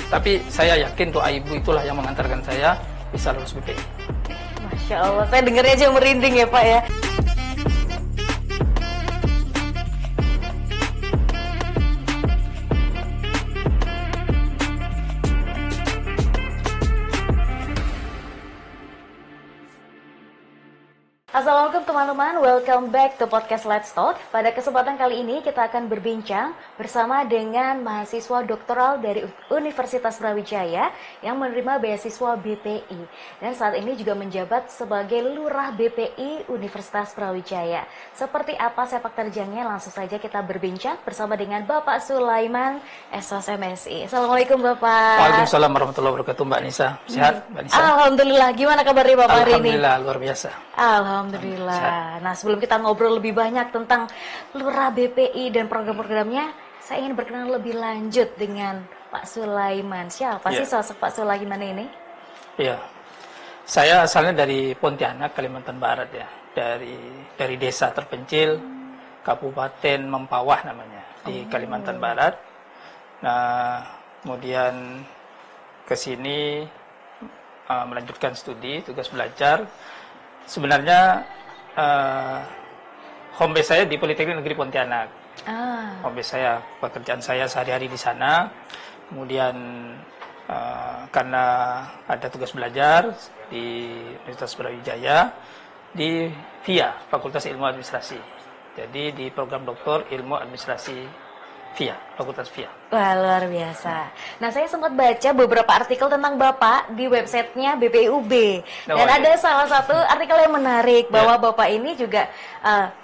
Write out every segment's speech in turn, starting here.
Tapi saya yakin doa ibu itulah yang mengantarkan saya bisa lulus BPI. Masya Allah, saya dengarnya aja merinding ya Pak ya. Assalamualaikum teman-teman, welcome back to podcast Let's Talk. Pada kesempatan kali ini kita akan berbincang bersama dengan mahasiswa doktoral dari Universitas Brawijaya yang menerima beasiswa BPI. Dan saat ini juga menjabat sebagai Lurah BPI Universitas Brawijaya. Seperti apa sepak terjangnya, langsung saja kita berbincang bersama dengan Bapak Sulaiman, SOS MSI. Assalamualaikum Bapak. Waalaikumsalam warahmatullahi wabarakatuh Mbak Nisa. Sehat Mbak Nisa? Alhamdulillah, gimana kabarnya Bapak hari ini? Alhamdulillah, luar biasa. Alhamdulillah. Nah, sebelum kita ngobrol lebih banyak tentang Lurah BPI dan program-programnya, saya ingin berkenalan lebih lanjut dengan Pak Sulaiman. Siapa sih sosok Pak Sulaiman ini? Iya, saya asalnya dari Pontianak, Kalimantan Barat ya. Dari desa terpencil, Kabupaten Mempawah namanya, di Kalimantan Barat. Nah, kemudian ke sini melanjutkan studi, tugas belajar. Sebenarnya home base saya di Politeknik Negeri Pontianak. Home base saya, pekerjaan saya sehari-hari di sana. Kemudian karena ada tugas belajar di Universitas Brawijaya di VIA, Fakultas Ilmu Administrasi. Jadi di program Doktor Ilmu Administrasi VIA, Fakultas VIA. Wah, luar biasa. Nah, saya sempat baca beberapa artikel tentang Bapak di websitenya BPUB. Dan ada salah satu artikel yang menarik bahwa Bapak ini juga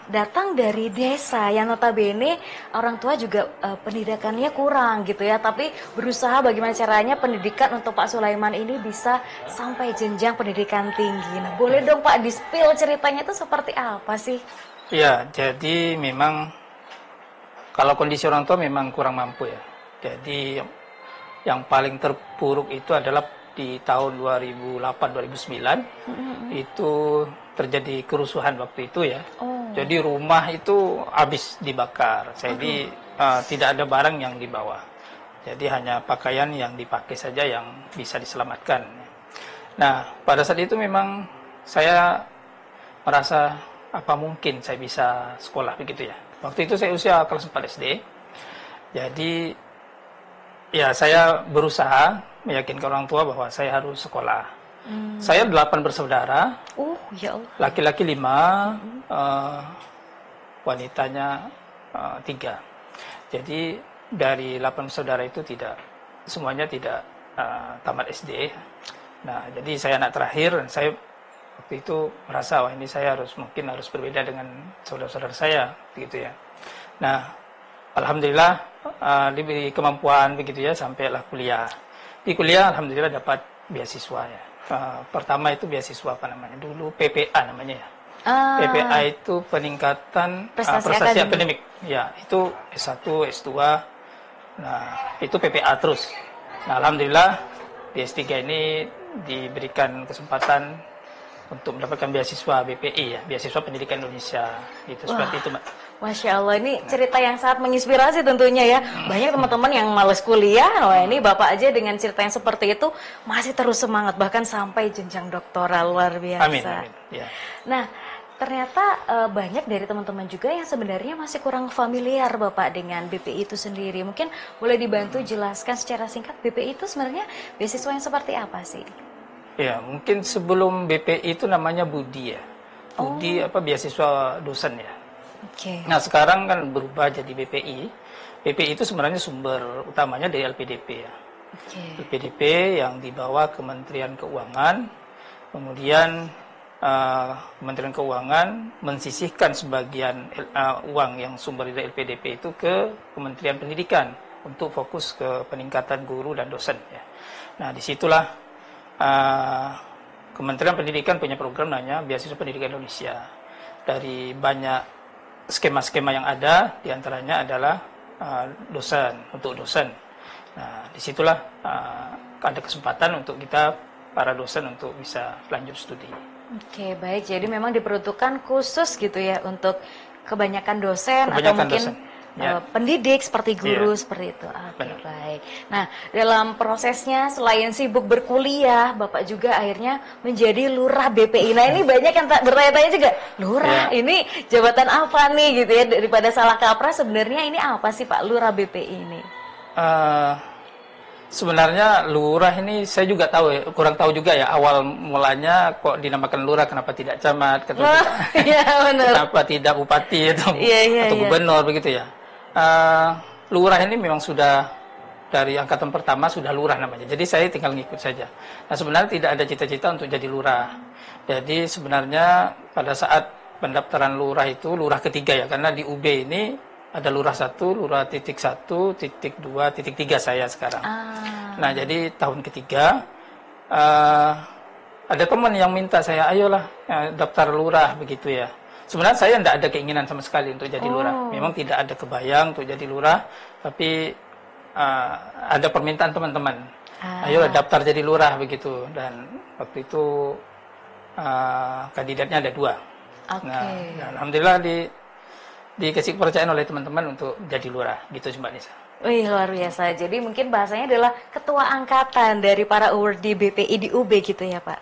datang dari desa yang notabene orang tua juga pendidikannya kurang gitu ya. Tapi berusaha bagaimana caranya pendidikan untuk Pak Sulaiman ini bisa sampai jenjang pendidikan tinggi. Nah, boleh dong Pak di-spill ceritanya itu seperti apa sih? Iya, jadi memang kalau kondisi orang tua memang kurang mampu ya. Jadi yang paling terpuruk itu adalah di tahun 2008-2009 itu terjadi kerusuhan waktu itu ya. Jadi rumah itu habis dibakar. Jadi tidak ada barang yang dibawa. Jadi hanya pakaian yang dipakai saja yang bisa diselamatkan. Nah, pada saat itu memang saya merasa apa mungkin saya bisa sekolah begitu ya. Waktu itu saya usia kelas 4 SD. Jadi ya saya berusaha meyakinkan orang tua bahwa saya harus sekolah. Saya 8 bersaudara. Ya Allah. Laki-laki 5, wanitanya 3. Jadi dari 8 saudara itu semuanya tidak tamat SD. Nah, jadi saya anak terakhir dan saya waktu itu merasa wah ini saya mungkin harus berbeda dengan saudara-saudara saya begitu ya. Nah, alhamdulillah diberi kemampuan begitu ya sampailah kuliah. Di kuliah alhamdulillah dapat beasiswa ya. Pertama itu beasiswa apa namanya? Dulu PPA namanya ya. PPA itu peningkatan prestasi akademik. Ya, itu S1, S2. Nah, itu PPA terus. Nah, alhamdulillah di S3 ini diberikan kesempatan untuk mendapatkan beasiswa BPI ya, beasiswa pendidikan Indonesia gitu. Seperti itu Mbak. Masya Allah, ini cerita yang sangat menginspirasi tentunya ya. Banyak teman-teman yang males kuliah, wah ini Bapak aja dengan cerita yang seperti itu masih terus semangat bahkan sampai jenjang doktoral, luar biasa. Amin, amin. Ya. Nah, ternyata banyak dari teman-teman juga yang sebenarnya masih kurang familiar Bapak dengan BPI itu sendiri. Mungkin boleh dibantu jelaskan secara singkat BPI itu sebenarnya beasiswa yang seperti apa sih? Ya, mungkin sebelum BPI itu namanya Budi ya. Budi beasiswa dosen ya. Nah, sekarang kan berubah jadi BPI. BPI itu sebenarnya sumber utamanya dari LPDP ya. LPDP yang dibawa Kementerian Keuangan. Kemudian Kementerian Keuangan mensisihkan sebagian uang yang sumber dari LPDP itu ke Kementerian Pendidikan untuk fokus ke peningkatan guru dan dosen ya. Nah, disitulah Kementerian Pendidikan punya program namanya Beasiswa Pendidikan Indonesia. Dari banyak skema-skema yang ada, diantaranya adalah dosen, untuk dosen. Nah, disitulah ada kesempatan untuk kita, para dosen, untuk bisa lanjut studi. Oke, baik. Jadi memang diperuntukkan khusus gitu ya, untuk kebanyakan dosen atau mungkin pendidik seperti guru seperti itu. Oke, baik. Nah, dalam prosesnya selain sibuk berkuliah, Bapak juga akhirnya menjadi lurah BPI. Nah, ini banyak yang bertanya-tanya juga, lurah ini jabatan apa nih gitu ya, daripada salah kaprah sebenarnya ini apa sih Pak lurah BPI ini? Sebenarnya lurah ini saya juga tahu ya, kurang tahu juga ya awal mulanya kok dinamakan lurah, kenapa tidak camat, kenapa tidak bupati atau gubernur begitu ya. Lurah ini memang sudah dari angkatan pertama sudah lurah namanya, jadi saya tinggal ngikut saja. Nah sebenarnya tidak ada cita-cita untuk jadi lurah. Jadi sebenarnya pada saat pendaftaran lurah itu lurah ketiga ya, karena di UB ini ada lurah 1, lurah titik 1, titik 2, titik 3 saya sekarang. Nah, jadi tahun ketiga, ada teman yang minta saya, ayolah daftar lurah begitu ya. Sebenarnya saya tidak ada keinginan sama sekali untuk jadi lurah. Memang tidak ada kebayang untuk jadi lurah, tapi ada permintaan teman-teman. Ayolah daftar jadi lurah begitu. Dan waktu itu kandidatnya ada 2. Nah, alhamdulillah dikasih kepercayaan oleh teman-teman untuk jadi lurah gitu Mbak Nisa. Wih, luar biasa. Jadi mungkin bahasanya adalah ketua angkatan dari para awardee BPI di UB gitu ya Pak?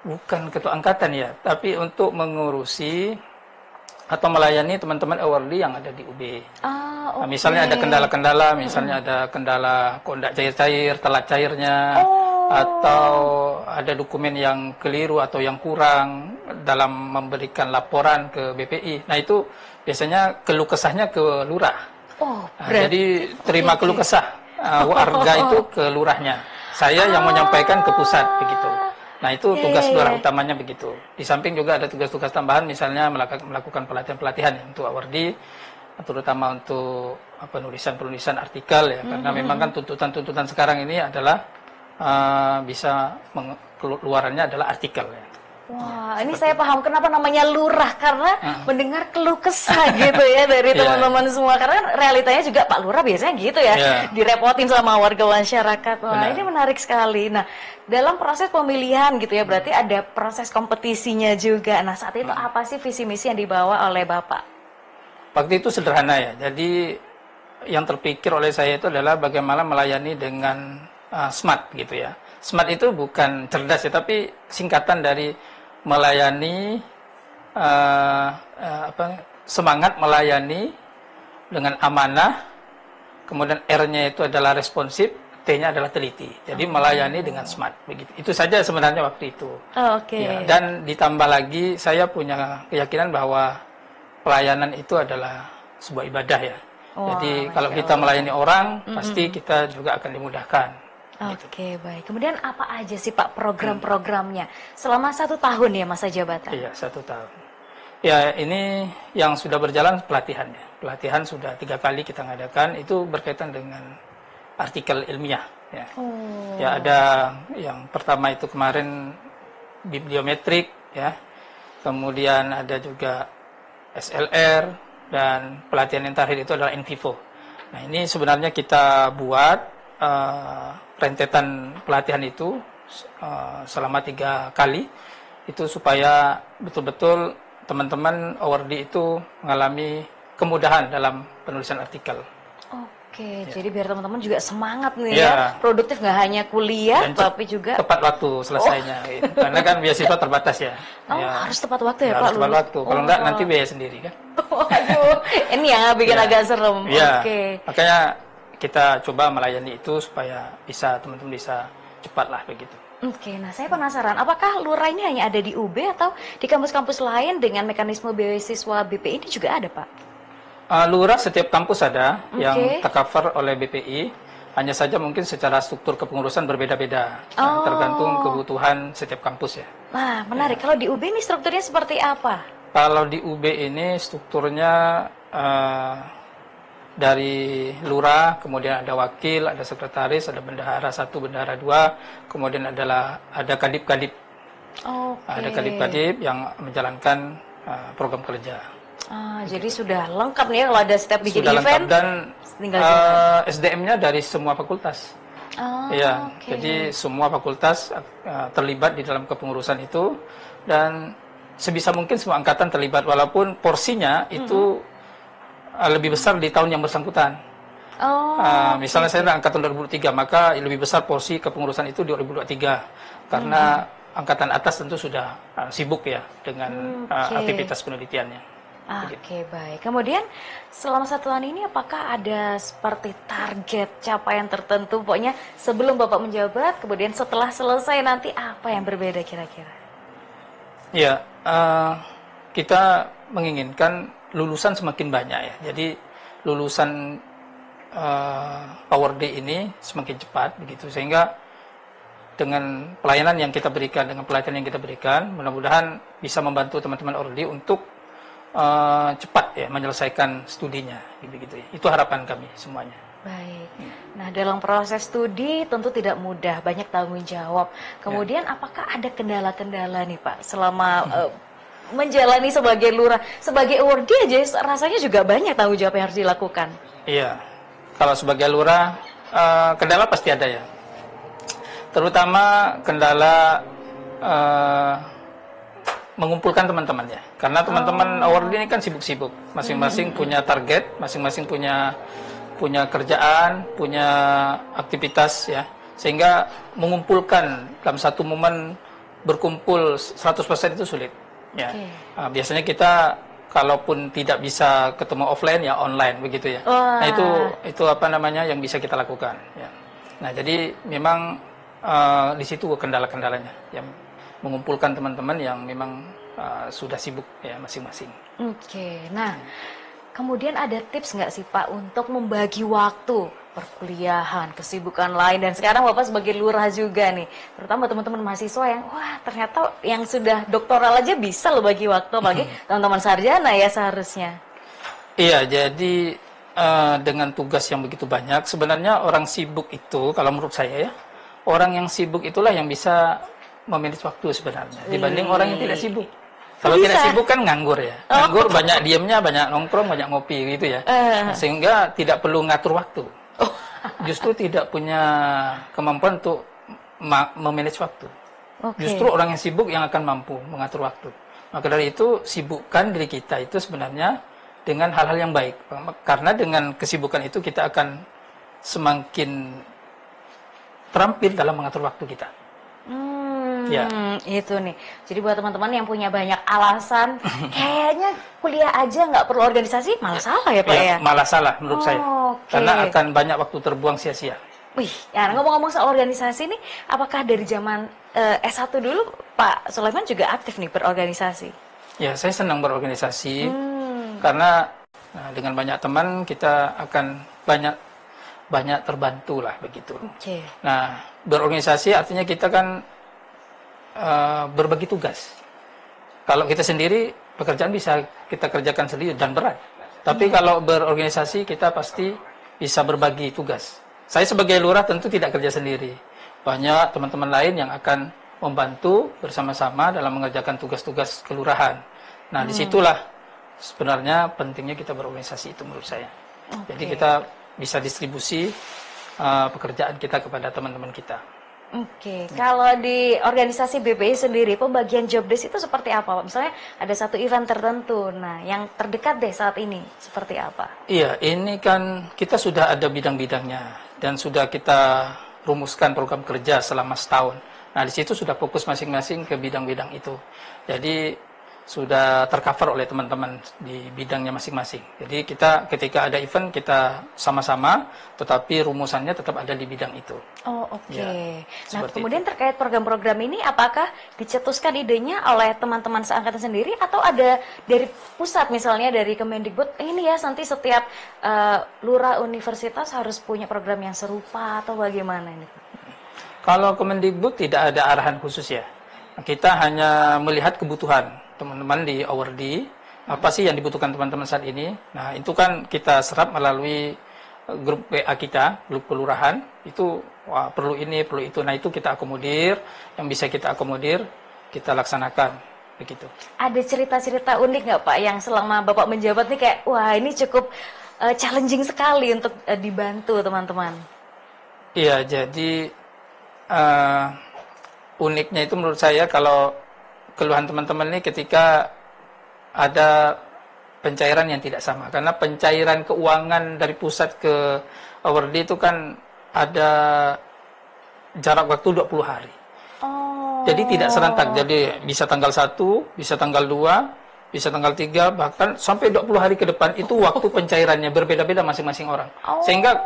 Bukan ketua angkatan ya, tapi untuk mengurusi atau melayani teman-teman awardee yang ada di UB. Nah, misalnya ada kendala-kendala, misalnya ada kendala kok tidak cair-cair, telat cairnya, atau ada dokumen yang keliru atau yang kurang dalam memberikan laporan ke BPI. Nah itu biasanya keluh kesahnya ke lurah. Jadi terima keluh kesah warga itu ke lurahnya. Saya yang menyampaikan ke pusat begitu. Nah itu tugas lurah utamanya begitu. Di samping juga ada tugas-tugas tambahan, misalnya melakukan pelatihan-pelatihan untuk awardee, terutama untuk penulisan artikel ya. Karena memang kan tuntutan-tuntutan sekarang ini adalah keluarannya adalah artikel ya. Wah, ini saya paham kenapa namanya lurah, karena mendengar keluh kesah gitu ya dari teman-teman semua. Karena realitanya juga Pak Lurah biasanya gitu ya, direpotin sama warga masyarakat. Wah, ini menarik sekali. Nah, dalam proses pemilihan gitu ya, berarti ada proses kompetisinya juga. Nah, saat itu apa sih visi misi yang dibawa oleh Bapak? Waktu itu sederhana ya. Jadi yang terpikir oleh saya itu adalah bagaimana melayani dengan smart gitu ya. Smart itu bukan cerdas ya, tapi singkatan dari melayani, semangat melayani dengan amanah, kemudian R-nya itu adalah responsif, T-nya adalah teliti. Jadi melayani dengan smart begitu. Itu saja sebenarnya waktu itu. Ya, dan ditambah lagi saya punya keyakinan bahwa pelayanan itu adalah sebuah ibadah ya. Jadi kalau kita melayani orang, pasti kita juga akan dimudahkan. Oke, baik. Kemudian apa aja sih Pak program-programnya selama 1 tahun ya masa jabatan? Iya, 1 tahun. Ya, ini yang sudah berjalan pelatihan ya. Pelatihan sudah 3 kali kita ngadakan, itu berkaitan dengan artikel ilmiah. Ya, ya ada yang pertama itu kemarin bibliometrik ya. Kemudian ada juga SLR, dan pelatihan yang terakhir itu adalah in vivo. Nah, ini sebenarnya kita buat rentetan pelatihan itu selama 3 kali itu supaya betul-betul teman-teman awardee itu mengalami kemudahan dalam penulisan artikel. Jadi biar teman-teman juga semangat nih ya, produktif, nggak hanya kuliah tapi juga tepat waktu selesainya. Karena kan beasiswa terbatas ya. Harus tepat waktu ya Pak. Harus tepat waktu. Kalau enggak nanti biaya sendiri kan. Ini yang bikin agak serem. Makanya kita coba melayani itu supaya teman-teman bisa cepat lah begitu. Nah saya penasaran, apakah lurah ini hanya ada di UB atau di kampus-kampus lain dengan mekanisme beasiswa BPI ini juga ada Pak? Lurah setiap kampus ada yang tercover oleh BPI, hanya saja mungkin secara struktur kepengurusan berbeda-beda, tergantung kebutuhan setiap kampus ya. Nah menarik, kalau di UB ini strukturnya seperti apa? Kalau di UB ini strukturnya dari lurah, kemudian ada wakil, ada sekretaris, ada bendahara 1, bendahara 2, kemudian ada kadip-kadip. Ada kadip-kadip yang menjalankan program kerja. Jadi sudah lengkap nih ya, kalau ada setiap bikin sudah event. Lengkap, dan SDM-nya dari semua fakultas. Jadi semua fakultas terlibat di dalam kepengurusan itu, dan sebisa mungkin semua angkatan terlibat, walaupun porsinya itu lebih besar di tahun yang bersangkutan. Oh, Misalnya saya angkatan 2003, maka lebih besar porsi kepengurusan itu di 2023 karena angkatan atas tentu sudah sibuk ya dengan aktivitas penelitiannya. Oke, baik. Kemudian selama 1 tahun ini apakah ada seperti target capaian tertentu? Pokoknya sebelum Bapak menjabat, kemudian setelah selesai nanti apa yang berbeda kira-kira? Ya, kita menginginkan lulusan semakin banyak ya. Jadi lulusan Power Day ini semakin cepat begitu, sehingga dengan pelayanan yang kita berikan, dengan pelatihan yang kita berikan, mudah-mudahan bisa membantu teman-teman ORDI untuk cepat ya menyelesaikan studinya, gitu ya. Itu harapan kami semuanya. Baik. Nah, dalam proses studi tentu tidak mudah, banyak tanggung jawab. Kemudian apakah ada kendala-kendala nih Pak selama menjalani sebagai lurah, sebagai awardee aja rasanya juga banyak tanggung jawab yang harus dilakukan. Iya. Kalau sebagai lurah kendala pasti ada ya. Terutama kendala mengumpulkan teman-teman ya, karena teman-teman awardee ini kan sibuk-sibuk, masing-masing punya target, masing-masing punya kerjaan, punya aktivitas ya, sehingga mengumpulkan dalam satu momen berkumpul 100% itu sulit ya. Biasanya kita kalaupun tidak bisa ketemu offline ya online begitu ya. Nah itu apa namanya yang bisa kita lakukan ya. Nah jadi memang di situ kendala-kendalanya yang mengumpulkan teman-teman yang memang sudah sibuk ya masing-masing. Oke, nah kemudian ada tips nggak sih Pak untuk membagi waktu perkuliahan, kesibukan lain, dan sekarang Bapak sebagai lurah juga nih, terutama teman-teman mahasiswa yang wah ternyata yang sudah doktoral aja bisa loh bagi waktu, apalagi teman-teman sarjana ya seharusnya. Iya, jadi dengan tugas yang begitu banyak, sebenarnya orang sibuk itu kalau menurut saya ya, orang yang sibuk itulah yang bisa memanage waktu sebenarnya dibanding orang yang tidak sibuk. Kalau tidak sibuk kan nganggur ya. Nganggur banyak diamnya, banyak nongkrong, banyak ngopi gitu ya. Sehingga tidak perlu ngatur waktu. Justru tidak punya kemampuan untuk memanage waktu. Justru orang yang sibuk yang akan mampu mengatur waktu. Maka dari itu sibukkan diri kita itu sebenarnya dengan hal-hal yang baik. Karena dengan kesibukan itu kita akan semakin terampil dalam mengatur waktu kita. Itu nih. Jadi buat teman-teman yang punya banyak alasan, kayaknya kuliah aja nggak perlu organisasi, malah salah ya Pak ya? Malah salah menurut saya. Karena akan banyak waktu terbuang sia-sia. Wih, ya ngomong-ngomong soal organisasi nih, apakah dari zaman S1 dulu Pak Sulaiman juga aktif nih berorganisasi? Ya, saya senang berorganisasi karena dengan banyak teman kita akan banyak terbantu lah begitu. Nah, berorganisasi artinya kita kan berbagi tugas. Kalau kita sendiri, pekerjaan bisa kita kerjakan sendiri dan berat. Tapi kalau berorganisasi, kita pasti bisa berbagi tugas. Saya sebagai lurah tentu tidak kerja sendiri. Banyak teman-teman lain yang akan membantu bersama-sama dalam mengerjakan tugas-tugas kelurahan. Nah, disitulah sebenarnya pentingnya kita berorganisasi itu menurut saya. Jadi kita bisa distribusi pekerjaan kita kepada teman-teman kita. Kalau di organisasi BPI sendiri, pembagian job desk itu seperti apa Pak? Misalnya ada satu event tertentu, nah yang terdekat deh saat ini, seperti apa? Iya, ini kan kita sudah ada bidang-bidangnya, dan sudah kita rumuskan program kerja selama setahun. Nah, di situ sudah fokus masing-masing ke bidang-bidang itu. Jadi sudah tercover oleh teman-teman di bidangnya masing-masing. Jadi kita ketika ada event kita sama-sama, tetapi rumusannya tetap ada di bidang itu. Nah, kemudian terkait program-program ini, apakah dicetuskan idenya oleh teman-teman seangkatan sendiri atau ada dari pusat, misalnya dari Kemendikbud, ini ya nanti setiap lurah universitas harus punya program yang serupa atau bagaimana ini? Kalau Kemendikbud tidak ada arahan khusus ya. Kita hanya melihat kebutuhan teman-teman di awardee, apa sih yang dibutuhkan teman-teman saat ini. Nah, itu kan kita serap melalui grup WA kita, grup kelurahan, itu wah, perlu ini, perlu itu. Nah, itu kita akomodir, yang bisa kita akomodir, kita laksanakan, begitu. Ada cerita-cerita unik nggak Pak, yang selama Bapak menjabat nih kayak, wah ini cukup challenging sekali untuk dibantu teman-teman? Iya, jadi uniknya itu menurut saya kalau keluhan teman-teman ini ketika ada pencairan yang tidak sama. Karena pencairan keuangan dari pusat ke awardee itu kan ada jarak waktu 20 hari. Oh. Jadi tidak serentak. Jadi bisa tanggal 1, bisa tanggal 2, bisa tanggal 3, bahkan sampai 20 hari ke depan itu waktu pencairannya berbeda-beda masing-masing orang. Oh. Sehingga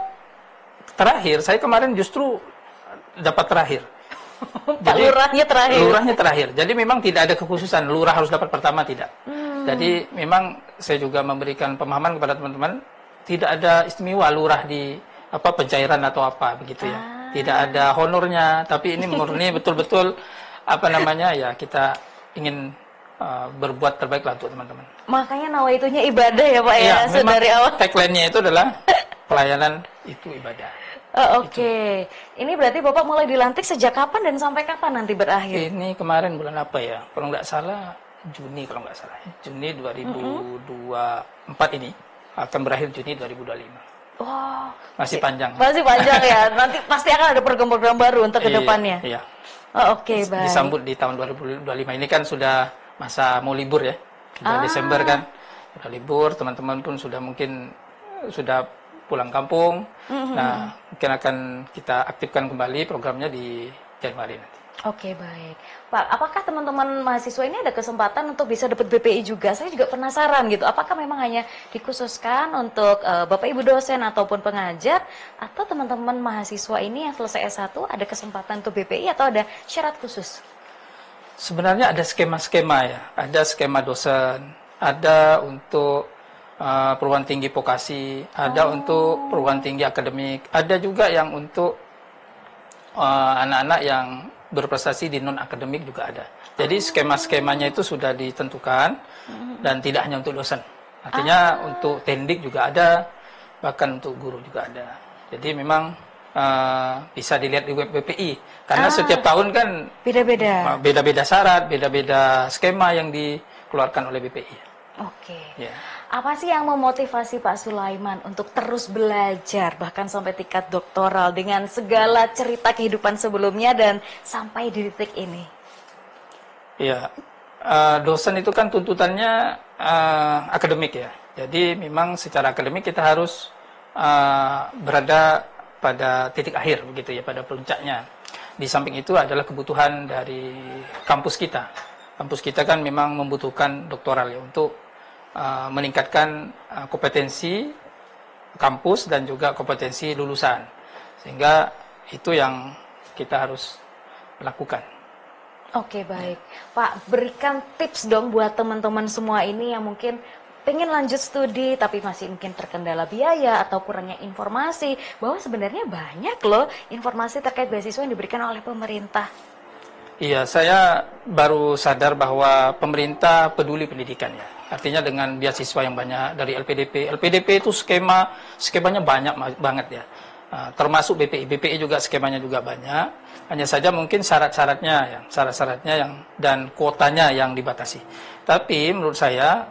terakhir, saya kemarin justru dapat terakhir. Pak lurahnya terakhir. Lurahnya terakhir. Jadi memang tidak ada kekhususan lurah harus dapat pertama, tidak. Jadi memang saya juga memberikan pemahaman kepada teman-teman, tidak ada istimewa lurah di pencairan atau apa begitu ya. Tidak ada honornya, tapi ini murni betul-betul ya kita ingin berbuat terbaik lah untuk teman-teman. Makanya nawaitunya ibadah ya Pak ya, dari awal. Tagline-nya itu adalah pelayanan itu ibadah. Oh, Oke. Ini berarti Bapak mulai dilantik sejak kapan dan sampai kapan nanti berakhir? Ini kemarin bulan apa ya? Kalau nggak salah Juni, kalau nggak salah. Juni 2024 ini akan berakhir Juni 2025. Wow. Masih panjang. Masih panjang ya. Nanti pasti akan ada program-program baru untuk kedepannya. Iya. Oh, Oke, baik. Disambut di tahun 2025 ini kan sudah masa mau libur ya. Sudah Desember kan. Sudah libur, teman-teman pun sudah mungkin sudah pulang kampung. Nah, mungkin akan kita aktifkan kembali programnya di Januari nanti. Oke, baik. Pak, apakah teman-teman mahasiswa ini ada kesempatan untuk bisa dapat BPI juga? Saya juga penasaran gitu. Apakah memang hanya dikhususkan untuk Bapak Ibu dosen ataupun pengajar, atau teman-teman mahasiswa ini yang selesai S1 ada kesempatan untuk BPI atau ada syarat khusus? Sebenarnya ada skema-skema ya. Ada skema dosen, ada untuk perguruan tinggi vokasi, ada untuk perguruan tinggi akademik, ada juga yang untuk anak-anak yang berprestasi di non akademik juga ada. Jadi skema-skemanya itu sudah ditentukan dan tidak hanya untuk dosen. Artinya untuk tendik juga ada, bahkan untuk guru juga ada. Jadi memang bisa dilihat di web BPI karena setiap tahun kan beda-beda syarat, beda-beda skema yang dikeluarkan oleh BPI. Oke. Ya. Apa sih yang memotivasi Pak Sulaiman untuk terus belajar bahkan sampai tingkat doktoral dengan segala cerita kehidupan sebelumnya dan sampai di titik ini? Ya, dosen itu kan tuntutannya akademik ya. Jadi memang secara akademik kita harus berada pada titik akhir begitu ya, pada puncaknya. Di samping itu adalah kebutuhan dari kampus kita. Kampus kita kan memang membutuhkan doktoral ya untuk meningkatkan kompetensi kampus dan juga kompetensi lulusan, sehingga itu yang kita harus lakukan. Oke, baik Pak, berikan tips dong buat teman-teman semua ini yang mungkin pengen lanjut studi tapi masih mungkin terkendala biaya atau kurangnya informasi, bahwa sebenarnya banyak loh informasi terkait beasiswa yang diberikan oleh pemerintah. Iya, saya baru sadar bahwa pemerintah peduli pendidikan ya. Artinya dengan beasiswa yang banyak dari LPDP. LPDP itu skemanya banyak banget ya. Termasuk BPI. BPI juga skemanya juga banyak. Hanya saja mungkin syarat-syaratnya dan kuotanya yang dibatasi. Tapi menurut saya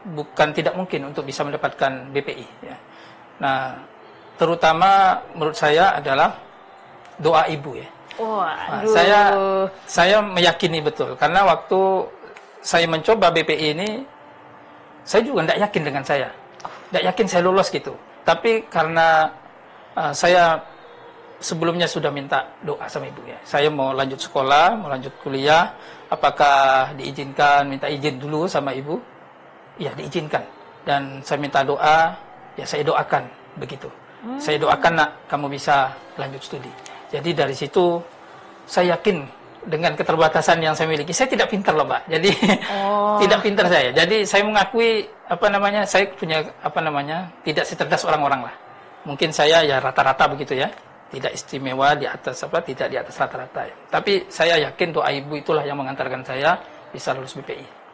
bukan tidak mungkin untuk bisa mendapatkan BPI ya. Nah, terutama menurut saya adalah doa ibu ya. Nah, saya meyakini betul karena waktu saya mencoba BPI ini saya juga tidak yakin dengan saya, tidak yakin saya lolos gitu. Tapi karena saya sebelumnya sudah minta doa sama ibu ya, saya mau lanjut sekolah, mau lanjut kuliah, apakah diizinkan, minta izin dulu sama ibu, ya diizinkan. Dan saya minta doa, ya saya doakan begitu. Saya doakan nak, kamu bisa lanjut studi. Jadi dari situ saya yakin dengan keterbatasan yang saya miliki. Saya tidak pintar loh, Mbak. Jadi tidak pintar saya. Jadi saya mengakui saya punya tidak secerdas orang-orang lah. Mungkin saya ya rata-rata begitu ya. Tidak istimewa di atas tidak di atas rata-rata ya. Tapi saya yakin doa ibu itulah yang mengantarkan saya bisa lulus BPI.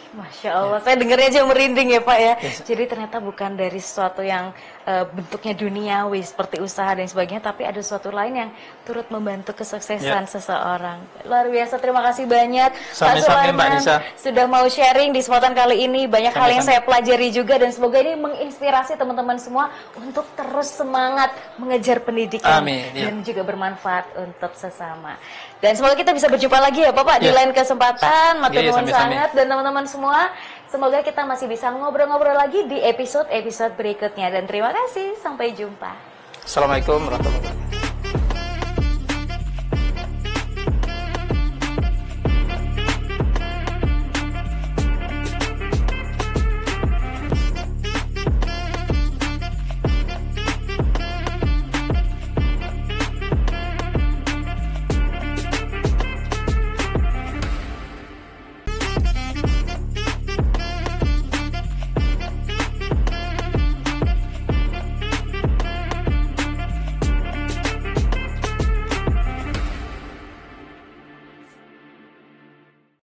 Masya Allah, saya dengarnya aja merinding ya Pak ya. Jadi ternyata bukan dari sesuatu yang bentuknya duniawi seperti usaha dan sebagainya, tapi ada sesuatu lain yang turut membantu kesuksesan seseorang. Luar biasa, terima kasih banyak Pak Sulaiman sudah mau sharing di kesempatan kali ini. Banyak hal yang saya pelajari juga dan semoga ini menginspirasi teman-teman semua untuk terus semangat mengejar pendidikan. Dan juga bermanfaat untuk sesama. Dan semoga kita bisa berjumpa lagi ya Bapak di lain kesempatan. Matur nuwun sangat dan teman-teman semua. Semoga kita masih bisa ngobrol-ngobrol lagi di episode-episode berikutnya. Dan terima kasih, sampai jumpa. Assalamualaikum warahmatullahi wabarakatuh.